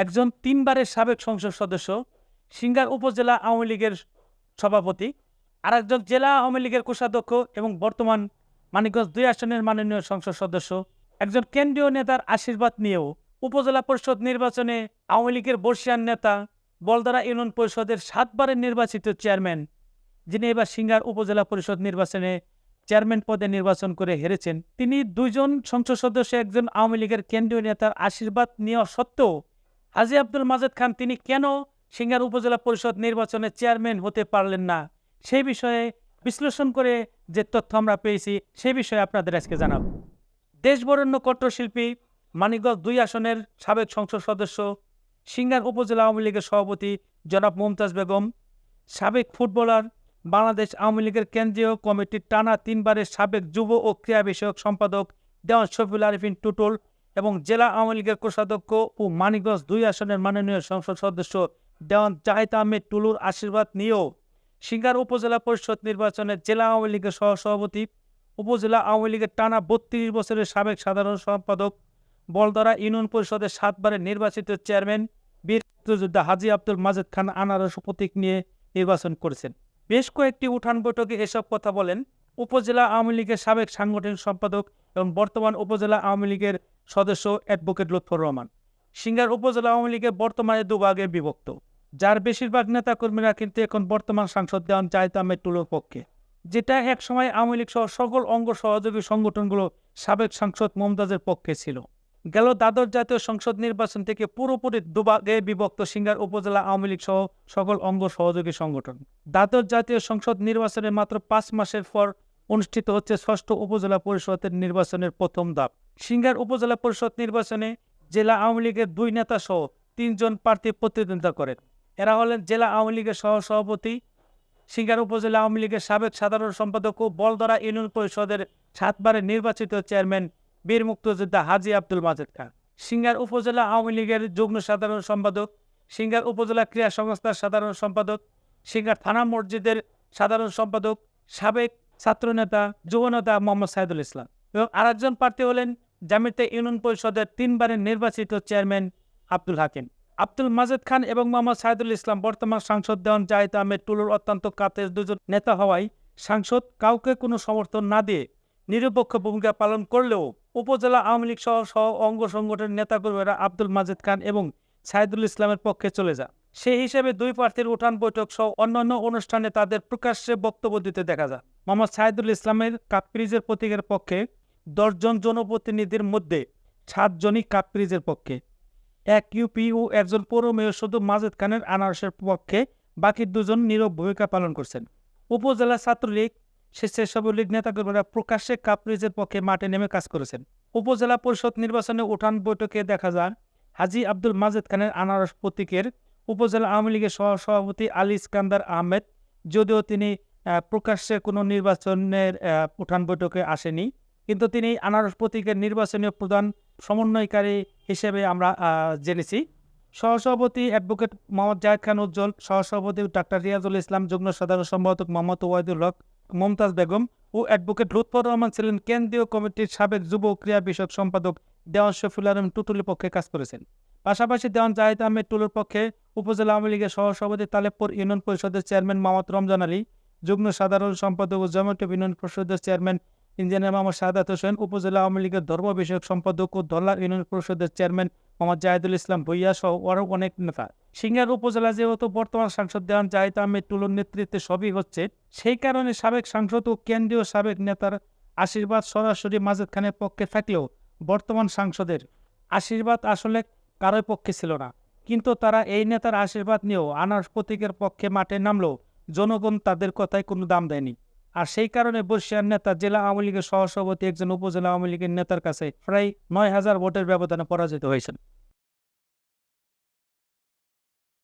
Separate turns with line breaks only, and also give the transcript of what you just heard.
একজন 3 বারের সাবেক সংসদ সদস্য, সিংগার উপজেলা আওয়ামী লীগের সভাপতি, আরেকজন জেলা আওয়ামী লীগের কোষাধ্যক্ষ এবং বর্তমান মানিকগঞ্জ 2 আসনের মাননীয় সংসদ সদস্য, একজন কেন্দ্রীয় নেতার আশীর্বাদ নিয়েও উপজেলা পরিষদ নির্বাচনে আওয়ামী লীগের বর্ষিয়ান নেতা, বলদারা ইউনিয়ন পরিষদের 7 বারের নির্বাচিত চেয়ারম্যান, যিনি এবার সিংগার উপজেলা পরিষদ নির্বাচনে চেয়ারম্যান পদে নির্বাচন করে হেরেছেন, তিনি 2 জন সংসদ সদস্য একজন আওয়ামী লীগের কেন্দ্রীয় নেতার আশীর্বাদ নেওয়া সত্ত্বেও হাজী আব্দুল মাজেদ খান তিনি কেন সিংগার উপজেলা পরিষদ নির্বাচনে চেয়ারম্যান হতে পারলেন না, সেই বিষয়ে বিশ্লেষণ করে যে তথ্য আমরা পেয়েছি সেই বিষয়ে আপনাদের আজকে জানাব। দেশবরেণ্য কণ্ঠশিল্পী, মানিকগঞ্জ 2 আসনের সাবেক সংসদ সদস্য, সিংগার উপজেলা আওয়ামী লীগের সভাপতি জনাব মমতাজ বেগম, সাবেক ফুটবলার, বাংলাদেশ আওয়ামী লীগের কেন্দ্রীয় কমিটির টানা 3 বারের সাবেক যুব ও ক্রীড়া বিষয়ক সম্পাদক দেওয়ান শফিউল আরিফিন টুটুল এবং জেলা আওয়ামী লীগের কোষাধ্যক্ষ ও মানিকগঞ্জ 2 আসনের মাননীয় সংসদ সদস্য দেওয়ান জাহিদ আহমেদ টুলুর আশীর্বাদ নিয়েও সিংগার উপজেলা পরিষদ নির্বাচনে জেলা আওয়ামী লীগের সহসভাপতি, উপজেলা আওয়ামী লীগের টানা 32 বছরের সাবেক সাধারণ সম্পাদক, বলদারা ইউনিয়ন পরিষদের 7 বারের নির্বাচিত চেয়ারম্যান বীর মুক্তিযোদ্ধা হাজী আব্দুল মাজেদ খান আনারস প্রতীক নিয়ে নির্বাচন করেছেন। বেশ কয়েকটি উঠান বৈঠকে এসব কথা বলেন উপজেলা আওয়ামী লীগের সাবেক সাংগঠনিক সম্পাদক এবং বর্তমান উপজেলা আওয়ামী লীগের সদস্য অ্যাডভোকেট লুৎফর রহমান। সিংগার উপজেলা আওয়ামী লীগের বর্তমানে 2 ভাগে বিভক্ত, যার বেশিরভাগ নেতাকর্মীরা কিন্তু এখন বর্তমান সাংসদ দেওয়ান জাহিদ আহমেদ টুলুর পক্ষে, যেটা এক সময় আওয়ামী লীগ সহ সকল অঙ্গ সহযোগী সংগঠনগুলো সাবেক সাংসদ মমতাজের পক্ষে ছিল। গেল দ্বাদশ জাতীয় সংসদ নির্বাচন থেকে পুরোপুরি 2 ভাগে বিভক্ত সিংগার উপজেলা আওয়ামী লীগ সহ সকল অঙ্গ সহযোগী সংগঠন। দ্বাদশ জাতীয় সংসদ নির্বাচনের মাত্র 5 মাসের পর অনুষ্ঠিত হচ্ছে 6ষ্ঠ উপজেলা পরিষদের নির্বাচনের প্রথম ধাপ। সিংগার উপজেলা পরিষদ নির্বাচনে জেলা আওয়ামী লীগের 2 নেতা সহ 3 জন প্রার্থী প্রতিদ্বন্দ্বিতা করেন। এরা হলেন জেলা আওয়ামী লীগের সহসভাপতি, সিংগার উপজেলা আওয়ামী লীগের সাবেক সাধারণ সম্পাদক ও বলদারা ইউনিয়ন পরিষদের 7 বারের নির্বাচিত চেয়ারম্যান বীর মুক্তিযোদ্ধা হাজী আব্দুল মাজেদ খান, সিংগার উপজেলা আওয়ামী লীগের যুগ্ম সাধারণ সম্পাদক, সিংগার উপজেলা ক্রীড়া সংস্থার সাধারণ সম্পাদক, সিংগার থানা মসজিদের সাধারণ সম্পাদক, সাবেক ছাত্রনেতা যুবনেতা মোহাম্মদ সাইদুল ইসলাম এবং আরেকজন প্রার্থী হলেন জামিয়াতে ইউনিয়ন পরিষদের 3 বারের নির্বাচিত চেয়ারম্যান আব্দুল হাকিম। আব্দুল মাজেদ খান এবং মোহাম্মদ সাইদুল ইসলাম বর্তমান সাংসদ দেওয়ান জাহিদ আহমেদ টুলুর অত্যন্ত কাছের 2 জন নেতা হওয়ায় সাংসদ কাউকে কোনো সমর্থন না দিয়ে নিরপেক্ষ ভূমিকা পালন করলেও উপজেলা আওয়ামী লীগ সহ অঙ্গ সংগঠনের নেতাকর্মীরা আব্দুল মাজেদ খান এবং সাইদুল ইসলামের পক্ষে চলে যায়। সেই হিসেবে 2 প্রার্থীর উঠান বৈঠক সহ অন্যান্য অনুষ্ঠানে তাদের প্রকাশ্যে বক্তব্য দিতে দেখা যায়। মোহাম্মদ সাইদুল ইসলামের কাপ্রিজের প্রতীকের পক্ষে 10 জন জনপ্রতিনিধির মধ্যে 7 জনই কাপ্রিজের পক্ষে, 1 ইউপি ও 1 জন পৌর মেয়র শুধু মাজেদ খানের আনারসের পক্ষে, বাকি 2 জন নীরব ভূমিকা পালন করছেন। উপজেলা ছাত্রলীগ, স্বেচ্ছাসেবক লীগ নেতাকর্মীরা প্রকাশ্যে কাপ্রিজের পক্ষে মাঠে নেমে কাজ করেছেন। উপজেলা পরিষদ নির্বাচনে উঠান বৈঠকে দেখা যায় হাজী আব্দুল মাজেদ খানের আনারস প্রতীকের উপজেলা আওয়ামী লীগের সহসভাপতি আলী ইস্কান্দার আহমেদ, যদিও তিনি প্রকাশ্যে কোনো নির্বাচনের উঠান বৈঠকে আসেনি, কিন্তু তিনি আনারস প্রতীকের নির্বাচনীয় প্রধান সমন্বয়কারী হিসেবে আমরা জেনেছি। সহসভাপতি অ্যাডভোকেট মোহাম্মদ জাহিদ খান উজ্জ্বল, সহসভাপতি ডাক্তার রিয়াজুল ইসলাম, যুগ্ম সাধারণ সম্পাদক মোহাম্মদ ওয়াহিদুল হক, মমতাজ বেগম ও অ্যাডভোকেট লুৎফর রহমান ছিলেন কেন্দ্রীয় কমিটির সাবেক যুব ক্রীড়া বিষয়ক সম্পাদক দেওয়ান শফিউল আলম টুটুলের পক্ষে কাজ করেছেন। পাশাপাশি দেওয়ান জাহিদ আহমেদ টুলুর পক্ষে উপজেলা আওয়ামী লীগের সহসভাপতি তালেবপুর ইউনিয়ন পরিষদের চেয়ারম্যান মোহাম্মদ রমজান আলী, যুগ্ম সাধারণ সম্পাদক ও জামায়াত ইউনিয়ন পরিষদের চেয়ারম্যান ইঞ্জিনিয়ার মোহাম্মদ সাদাত হোসেন, উপজেলা আওয়ামী লীগের ধর্ম বিষয়ক সম্পাদক ও ধল্লার ইউনিয়ন পরিষদের চেয়ারম্যান মোহাম্মদ জাহিদুল ইসলাম ভুইয়া সহ আরও অনেক নেতা। সিংগার উপজেলা যেহেতু বর্তমান সাংসদ দেওয়ান জাহিদ আহমেদ টুলুর নেতৃত্বে সবই হচ্ছে, সেই কারণে সাবেক সাংসদ ও কেন্দ্রীয় সাবেক নেতার আশীর্বাদ সরাসরি মাজেদ খানের পক্ষে থাকলেও বর্তমান সাংসদের আশীর্বাদ আসলে কারোর পক্ষে ছিল না। কিন্তু তারা এই নেতার আশীর্বাদ নিয়েও আনারস প্রতীকের পক্ষে মাঠে নামলেও জনগণ তাদের কথায় কোনো দাম দেয়নি। আর সেই কারণে বর্ষিয়ান নেতা জেলা আওয়ামী লীগের সহসভাপতি একজন উপজেলা আওয়ামী লীগের নেতার কাছে প্রায় 9,000 ভোটের ব্যবধানে পরাজিত হয়েছেন।